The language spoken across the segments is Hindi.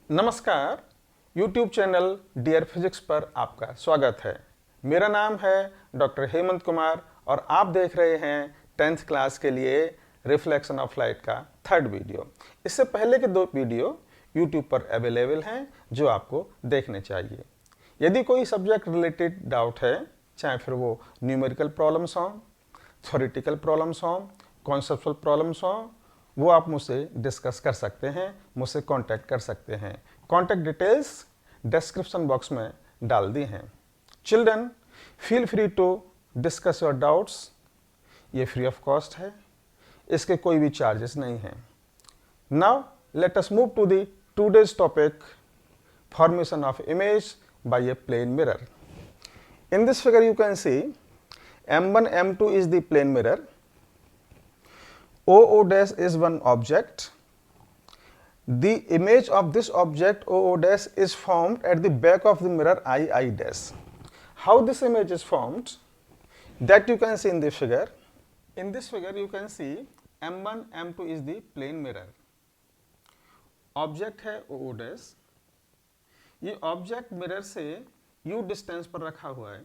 नमस्कार, YouTube चैनल डियर फिजिक्स पर आपका स्वागत है। मेरा नाम है डॉक्टर हेमंत कुमार और आप देख रहे हैं 10th क्लास के लिए रिफ्लेक्शन ऑफ लाइट का थर्ड वीडियो। इससे पहले के 2 वीडियो YouTube पर अवेलेबल हैं जो आपको देखने चाहिए। यदि कोई सब्जेक्ट रिलेटेड डाउट है, चाहे फिर वो न्यूमेरिकल प्रॉब्लम्स हों, थ्योरेटिकल प्रॉब्लम्स हों, कॉन्सेप्चुअल प्रॉब्लम्स हों, वो आप मुझसे डिस्कस कर सकते हैं, मुझसे कांटेक्ट कर सकते हैं। कांटेक्ट डिटेल्स डिस्क्रिप्शन बॉक्स में डाल दी हैं। Children, feel free to discuss your doubts. ये फ्री ऑफ कॉस्ट है, इसके कोई भी चार्जेस नहीं हैं। Now let us move to the today's topic, formation of image by a plane mirror. In this figure you can see M1, M2 is the plane mirror. OO dash is one object. The image of this object OO dash is formed at the back of the mirror II dash. How this image is formed? That you can see in the figure. In this figure you can see M1, M2 is the plane mirror. Object है OO dash. ये ऑब्जेक्ट मिरर से u डिस्टेंस पर रखा हुआ है।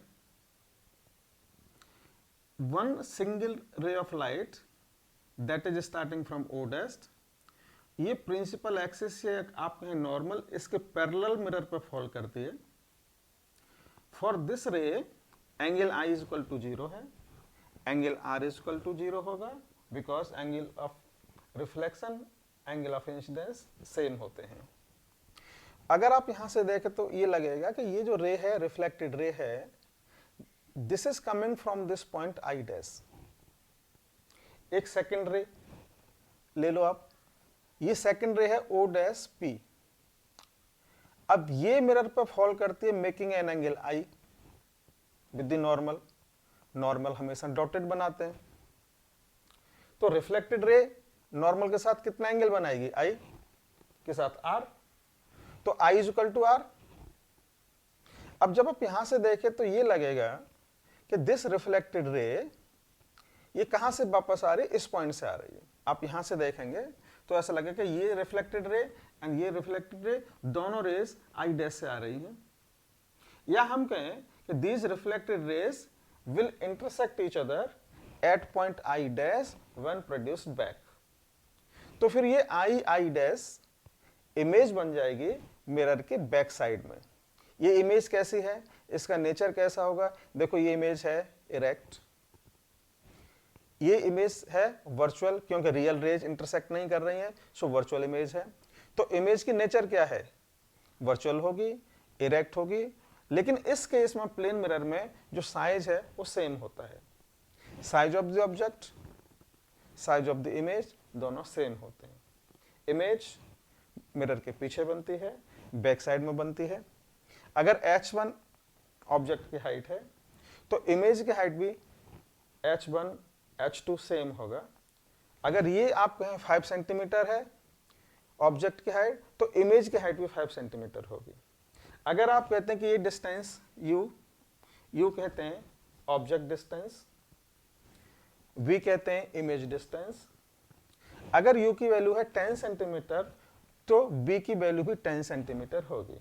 One single ray of light that is starting from O dash, ये प्रिंसिपल एक्सिस से आप कहें नॉर्मल, इसके पैरेलल मिरर पर फॉल करती है। For this ray angle I is equal to 0 है, angle R is equal to 0 होगा, because angle of reflection, angle of incidence same होते हैं। अगर आप यहां से देखें तो ये लगेगा कि ये जो रे है, रिफ्लेक्टेड रे है, this is coming from this point I dash. एक सेकंड रे ले लो आप, ये सेकंड रे है O डैश P। अब ये मिरर पर फॉल करती है, making an angle I with the normal. Normal हमेशा डॉटेड बनाते हैं, तो रिफ्लेक्टेड रे नॉर्मल के साथ कितना एंगल बनाएगी? I के साथ R, तो I is equal to R। अब जब आप यहां से देखें तो ये लगेगा कि दिस रिफ्लेक्टेड रे ये कहां से वापस आ रही है? इस पॉइंट से आ रही है। आप यहां से देखेंगे तो ऐसा लगेगा कि ये रिफ्लेक्टेड रे एंड ये रिफ्लेक्टेड रे दोनों रेस I डैश से आ रही हैं, या हम कहें कि these reflected rays will intersect each other at point I dash when produced back. तो फिर ये I डैश इमेज बन जाएगी मिरर के बैक साइड में। ये इमेज कैसी है, इसका नेचर कैसा होगा? देखो ये इमेज है इरेक्ट, ये इमेज है वर्चुअल, क्योंकि रियल रेज इंटरसेक्ट नहीं कर रही हैं, सो वर्चुअल इमेज है। तो इमेज की नेचर क्या है? वर्चुअल होगी, इरेक्ट होगी, लेकिन इस केस में प्लेन मिरर में जो साइज है वो सेम होता है। Size of the object, size of the image दोनों सेम होते हैं। इमेज मिरर के पीछे बनती है, बैक साइड में बनती है। अगर h1 ऑब्जेक्ट की हाइट है तो इमेज की हाइट भी h1 h2 सेम होगा। अगर ये आप कहें 5 सेंटीमीटर है ऑब्जेक्ट की हाइट, तो इमेज की हाइट भी 5 सेंटीमीटर होगी। अगर आप कहते हैं कि ये डिस्टेंस u कहते हैं ऑब्जेक्ट डिस्टेंस, v कहते हैं इमेज डिस्टेंस। अगर u की वैल्यू है 10 सेंटीमीटर तो b की वैल्यू भी 10 सेंटीमीटर होगी।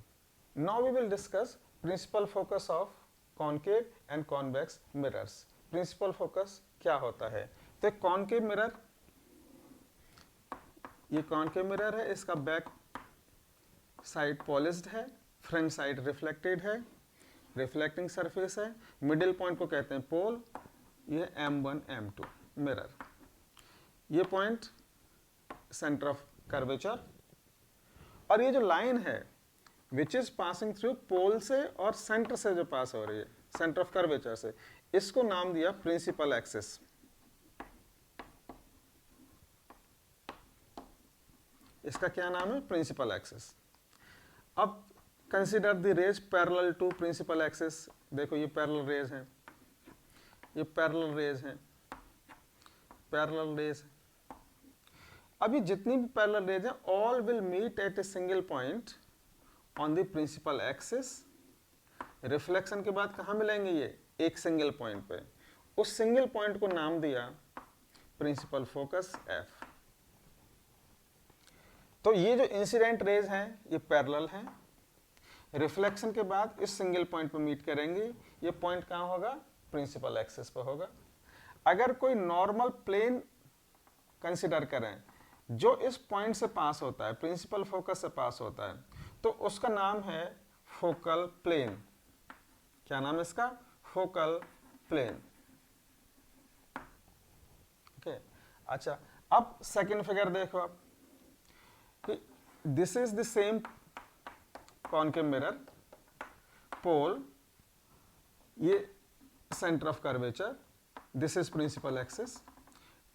Now we will discuss principal focus of concave and convex mirrors. Principal focus क्या होता है? तो कॉनकेव मिरर, ये कॉनकेव मिरर है, इसका बैक साइड पॉलिश्ड है, फ्रंट साइड रिफ्लेक्टेड है, रिफ्लेक्टिंग सरफेस है, मिडिल पॉइंट को कहते हैं पोल। ये M1 M2 मिरर, ये पॉइंट सेंटर ऑफ कर्वेचर, और ये जो लाइन है विच इज पासिंग थ्रू पोल से और सेंटर से जो पास हो रही है, सेंटर ऑफ कर्वेचर से, इसको नाम दिया प्रिंसिपल एक्सिस। इसका क्या नाम है? Principal axis. अब consider the rays parallel to principal axis. देखो ये पैरेलल रेज हैं, ये पैरेलल रेज हैं, पैरेलल रेज। अभी जितनी भी पैरेलल रेज हैं all will meet at a single point on the principal axis. Reflection के बाद कहां मिलेंगे? ये एक सिंगल पॉइंट पे। उस सिंगल पॉइंट को नाम दिया प्रिंसिपल फोकस F। तो ये जो इंसिडेंट रेज हैं ये पैरेलल हैं, रिफ्लेक्शन के बाद इस सिंगल पॉइंट पे मीट करेंगे। ये पॉइंट कहाँ होगा? प्रिंसिपल एक्सिस पे होगा। अगर कोई नॉर्मल प्लेन कंसिडर करें जो इस पॉइंट से पास होता है, प्रिंसिपल फोकस से पास होता है, तो उसका नाम है फोकल प्लेन। क्या नाम है इसका? Focal plane. ओके, अच्छा अब सेकंड फिगर देखो आप कि this is the same concave mirror, pole, ये centre of curvature, this is principal axis,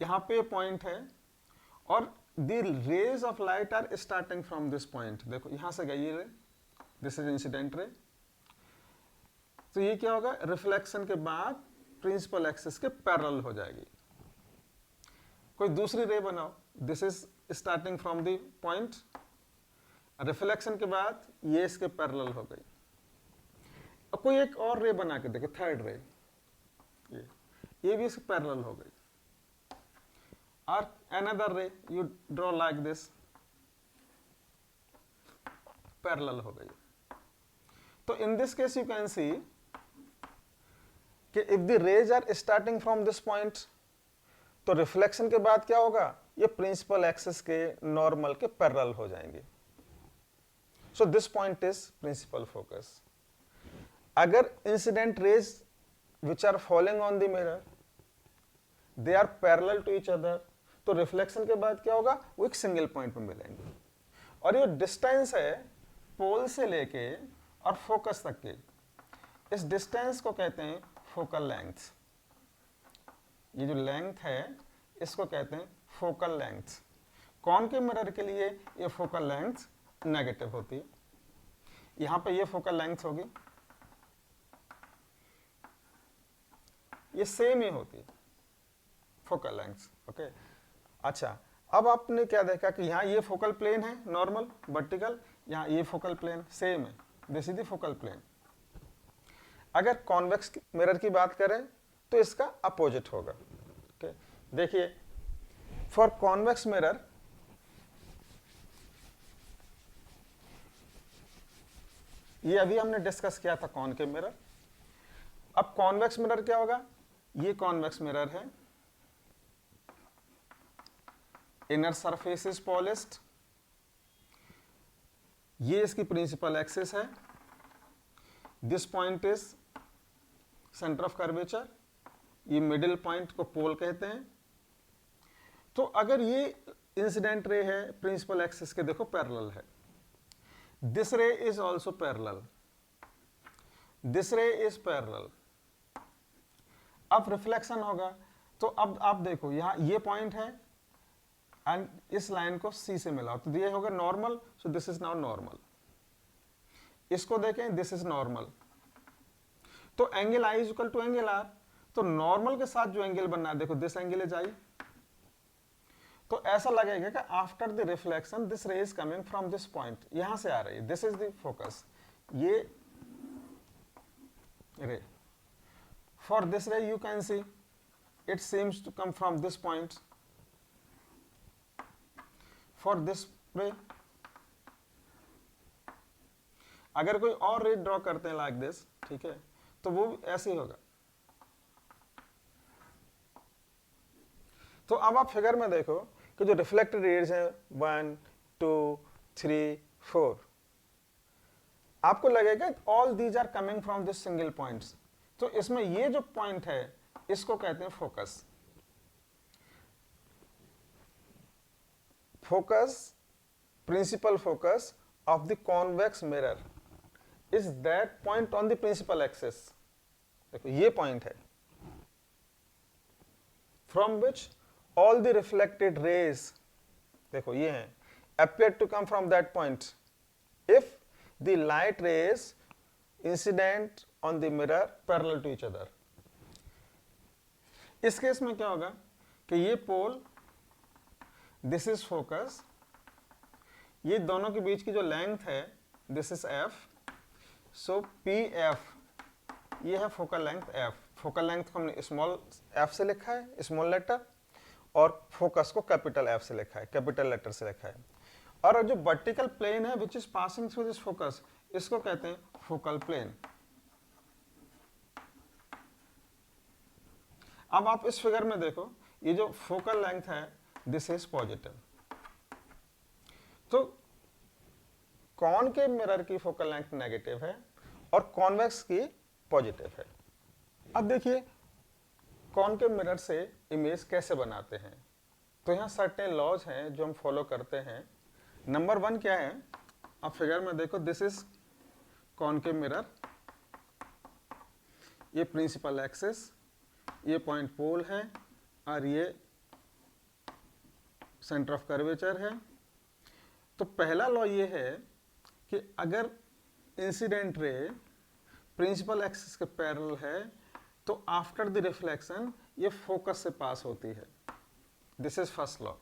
यहाँ पे पॉइंट है और the rays of light are starting from this point. देखो यहां से गई ये रे, दिस इज इंसिडेंट रे। तो ये क्या होगा? रिफ्लेक्शन के बाद प्रिंसिपल एक्सिस के पैरेलल हो जाएगी। कोई दूसरी रे बनाओ, this is starting from the point, reflection के बाद ये इसके पैरेलल हो गई। अब कोई एक और रे बना के देखो, थर्ड रे, ये भी इसके पैरेलल हो गई। और another ray you draw like this, parallel हो गई। तो in this case you can see कि if the rays are starting from this point, तो रिफ्लेक्शन के बाद क्या होगा? ये प्रिंसिपल एक्सिस के नॉर्मल के पैरेलल हो जाएंगे। So this point is principal focus. अगर incident rays which are falling on the mirror they are parallel to each other, तो रिफ्लेक्शन के बाद क्या होगा? वो एक सिंगल पॉइंट में मिलेंगे। और ये डिस्टेंस है पोल से लेके और फोकस तक के, इस डिस्टेंस को कहते हैं फोकल लेंथ। ये जो लेंथ है इसको कहते हैं फोकल लेंथ। कॉनकेव मिरर के लिए ये फोकल लेंथ नेगेटिव होती है, यहां पे ये फोकल लेंथ होगी, ये सेम ही होती है फोकल लेंथ। ओके, अच्छा अब आपने क्या देखा कि यहाँ ये फोकल प्लेन है नॉर्मल वर्टिकल, यहाँ ये फोकल प्लेन सेम है, this is the focal plane. अगर कॉन्वेक्स मिरर की बात करें तो इसका अपोजिट होगा। ओके, देखिए फॉर कॉन्वेक्स मिरर ये अभी हमने डिस्कस किया था कॉनकेव मिरर। अब कॉन्वेक्स मिरर क्या होगा? ये कॉन्वेक्स मिरर है, इनर सरफेस इज पॉलिश्ड, ये इसकी प्रिंसिपल एक्सिस है, this point is centre of curvature, ये मिडिल पॉइंट को पोल कहते हैं। तो अगर ये इंसिडेंट रे है प्रिंसिपल एक्सिस के, देखो पैरेलल है, दिस रे इज ऑल्सो पैरेलल, दिस रे इज पैरेलल। अब रिफ्लेक्शन होगा तो अब आप देखो यहां ये पॉइंट है एंड इस लाइन को सी से मिलाओ तो ये होगा normal, so this is now normal. इसको देखें, दिस इज नॉर्मल, तो angle I is equal to angle R, तो नॉर्मल के साथ जो एंगल बनना है देखो दिस एंगल इज आई, तो ऐसा लगेगा कि आफ्टर द रिफ्लेक्शन दिस रे is coming from this point, यहां से आ रही है, दिस इज द फोकस, ये ray. For this ray you can see it seems to come from this point, for this ray अगर कोई और रे ड्रॉ करते हैं लाइक दिस, ठीक है, तो वो ऐसे ही होगा। तो अब आप फिगर में देखो कि जो रिफ्लेक्टेड रेज है 1 2 3 4, आपको लगेगा all these are coming from this single points, तो इसमें ये जो पॉइंट है इसको कहते हैं focus. Focus, principal focus of the convex mirror is that point on the principal axis. देखो ये पॉइंट है from which all the reflected rays, देखो ये हैं, appear to come from that point if the light rays incident on the mirror parallel to each other। इस केस में क्या होगा कि ये पोल, this is focus, ये दोनों के बीच की जो लेंथ है this is f, so pf, ये है focal length f। Focal length को हमने स्मॉल f से लिखा है, स्मॉल लेटर, और फोकस को कैपिटल एफ से लिखा है, कैपिटल लेटर से लिखा है। और जो वर्टिकल प्लेन है which is passing through this focus, इसको कहते हैं फोकल प्लेन। अब आप इस फिगर में देखो, ये जो फोकल लेंथ है दिस इज पॉजिटिव, तो कॉनकेव मिरर की फोकल लेंथ नेगेटिव है और कॉन्वेक्स की पॉजिटिव है। अब देखिए कॉनकेव मिरर से इमेज कैसे बनाते हैं, तो यहाँ सर्टेन लॉज हैं जो हम फॉलो करते हैं। नंबर 1 क्या है, आप फिगर में देखो, दिस इज कॉनकेव मिरर, ये प्रिंसिपल एक्सिस, ये पॉइंट पोल है और ये सेंटर ऑफ कर्वेचर है। तो पहला लॉ ये है कि अगर इंसिडेंट रे प्रिंसिपल एक्सिस के पैरेलल है तो आफ्टर द रिफ्लेक्शन ये फोकस से पास होती है। This is first law.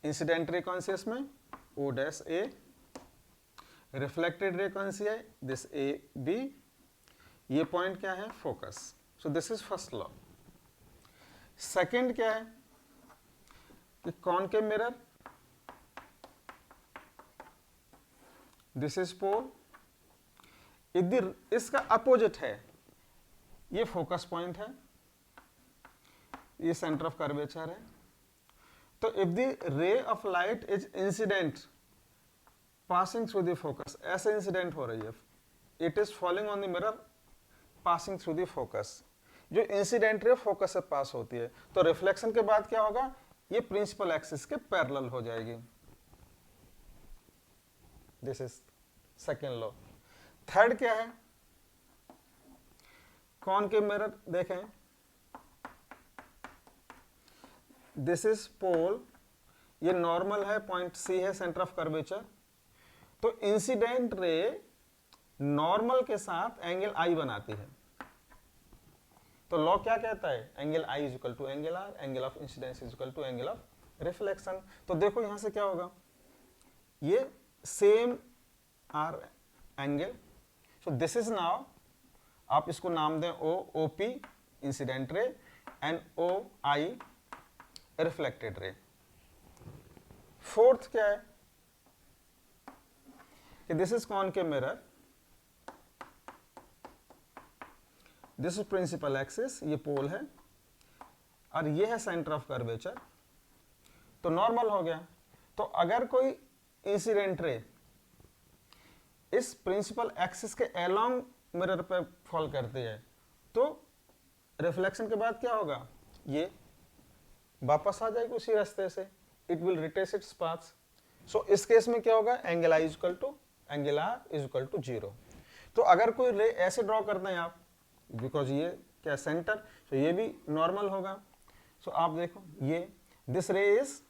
Incident ray कौन सी है इसमें, ओ डैश ए, रिफ्लेक्टेड रे कौन सी है, दिस ए बी, ये पॉइंट क्या है, focus. So this is first law. Second क्या है कि concave mirror, this is pole, इधर इसका अपोजिट है, ये फोकस पॉइंट है, ये सेंटर ऑफ कर्वेचर है। तो इफ द रे of light is incident passing through the focus, ऐसे इंसिडेंट हो रही है, it is falling on the mirror passing through the focus, जो इंसिडेंट रे फोकस से पास होती है, तो रिफ्लेक्शन के बाद क्या होगा, ये प्रिंसिपल एक्सिस के पैरेलल हो जाएगी। This is second law. Third क्या है, कॉनकेव मिरर देखें, दिस इज पोल, ये नॉर्मल है, पॉइंट सी है, सेंटर ऑफ कर्वेचर, तो इंसिडेंट रे नॉर्मल के साथ एंगल आई बनाती है। तो लॉ क्या कहता है, angle I is equal to angle R, angle of incidence is equal to angle of reflection. तो देखो यहां से क्या होगा, ये same R angle, so this is now, आप इसको नाम दें O, O P incident ray and O I reflected ray. Fourth क्या है कि this is concave mirror, this is principal axis, ये पोल है और ये है सेंटर ऑफ कर्वेचर, तो नॉर्मल हो गया। तो अगर कोई इंसिडेंट रे इस प्रिंसिपल एक्सिस के अलोंग मिरर पे फॉल करती है तो रिफ्लेक्शन के बाद क्या होगा, ये वापस आ जाएगी उसी रास्ते से, it will retrace its path. So इस केस में क्या होगा, angle I is equal to angle R is equal to 0। तो अगर कोई रे ऐसे ड्रॉ करते हैं आप, बिकॉज ये क्या सेंटर, तो ये भी नॉर्मल होगा। सो आप देखो ये दिस रे इज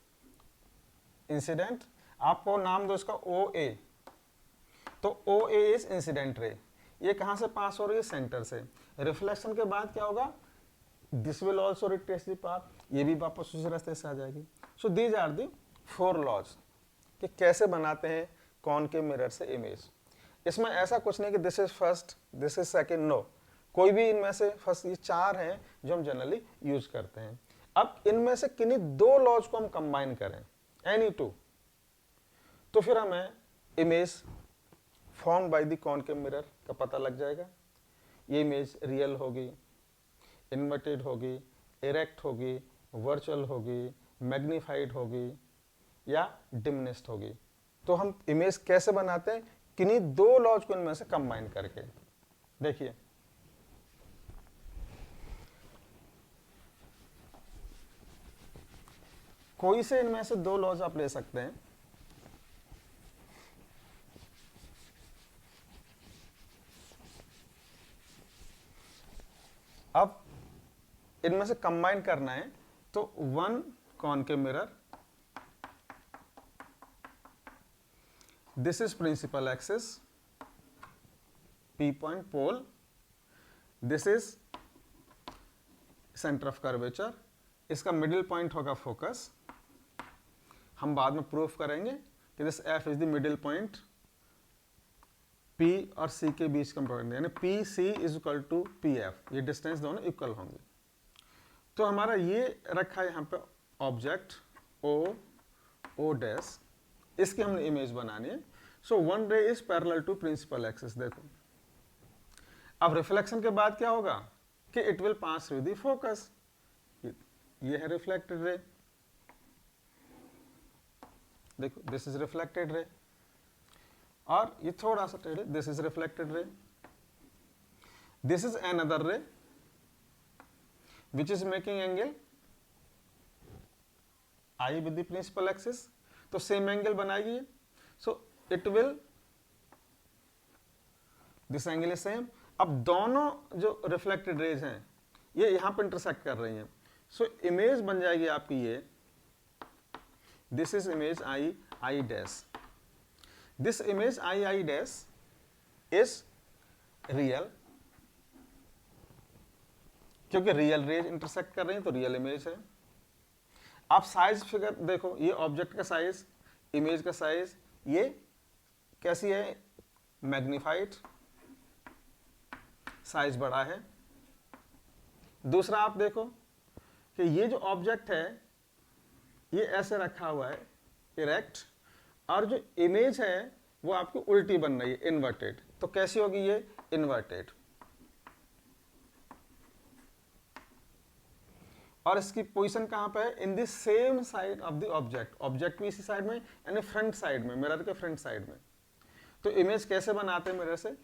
इंसिडेंट, आपको नाम दो इसका ओ ए, तो ओ ए इज इंसिडेंट रे, ये कहां से पास हो रही है, सेंटर से। रिफ्लेक्शन के बाद क्या होगा, this will also retrace the path, ये भी वापस उसी रास्ते से आ जाएगी। So these are the 4 laws कि कैसे बनाते हैं कॉनकेव मिरर से इमेज। इसमें ऐसा कुछ नहीं कि this is first, this is second, no, कोई भी इनमें से फर्स्ट, ये 4 हैं जो हम जनरली यूज करते हैं। अब इनमें से किन्हीं 2 लॉज को हम कंबाइन करें, एनी 2, तो फिर हमें image form by the concave mirror का पता लग जाएगा। ये इमेज रियल होगी, इन्वर्टेड होगी, इरेक्ट होगी, वर्चुअल होगी, मैग्नीफाइड होगी या डिमिनिश्ड होगी। तो हम इमेज कैसे बनाते हैं, किन्हीं 2 लॉज को इनमें से कंबाइन करके। देखिए कोई से इनमें से 2 लॉज आप ले सकते हैं। अब इनमें से कंबाइन करना है तो 1 concave mirror, this is principal axis, P point pole, this is centre of curvature, इसका मिडिल पॉइंट होगा फोकस। हम बाद में प्रूफ करेंगे कि this F is the middle point P और C के बीच का पॉइंट, यानी PC is equal to PF, ये डिस्टेंस दोनों इक्वल होंगे। तो हमारा ये रखा है यहाँ पे ऑब्जेक्ट O, O डैश, इसकी हमने इमेज बनानी है। So one ray is parallel to principal axis. देखो अब रिफ्लेक्शन के बाद क्या होगा कि it will pass through the focus. ये है रिफ्लेक्टेड रे, देखो दिस इज रिफ्लेक्टेड रे, और ये थोड़ा सा टेढ़े, this is reflected ray, this is another ray which is making angle I with the principal axis, तो सेम एंगल बनाएगी। So it will, this angle is same. अब दोनों जो रिफ्लेक्टेड रेज हैं ये यहां पर इंटरसेक्ट कर रही हैं। सो इमेज बन जाएगी आपकी ये, this is image I I dash, this image I I dash is real, क्योंकि रियल रेज इंटरसेक्ट कर रही हैं तो रियल इमेज है। आप साइज फिगर देखो, ये ऑब्जेक्ट का साइज, इमेज का साइज, ये कैसी है, मैग्नीफाइड, साइज बड़ा है। दूसरा आप देखो कि ये जो ऑब्जेक्ट है ये ऐसे रखा हुआ है इरेक्ट, और जो इमेज है वो आपकी उल्टी बन रही है, इन्वर्टेड। तो कैसी होगी ये, इन्वर्टेड। और इसकी पोजीशन कहां पे है, in the same side of the object, object भी इसी साइड में, यानी फ्रंट साइड में, मिरर के फ्रंट साइड में। तो इमेज कैसे बनाते हैं मिरर से,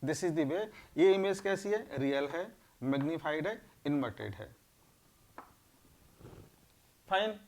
दिस इज द वे। ये इमेज कैसी है, रियल है, मैग्नीफाइड है, इन्वर्टेड है। फाइन।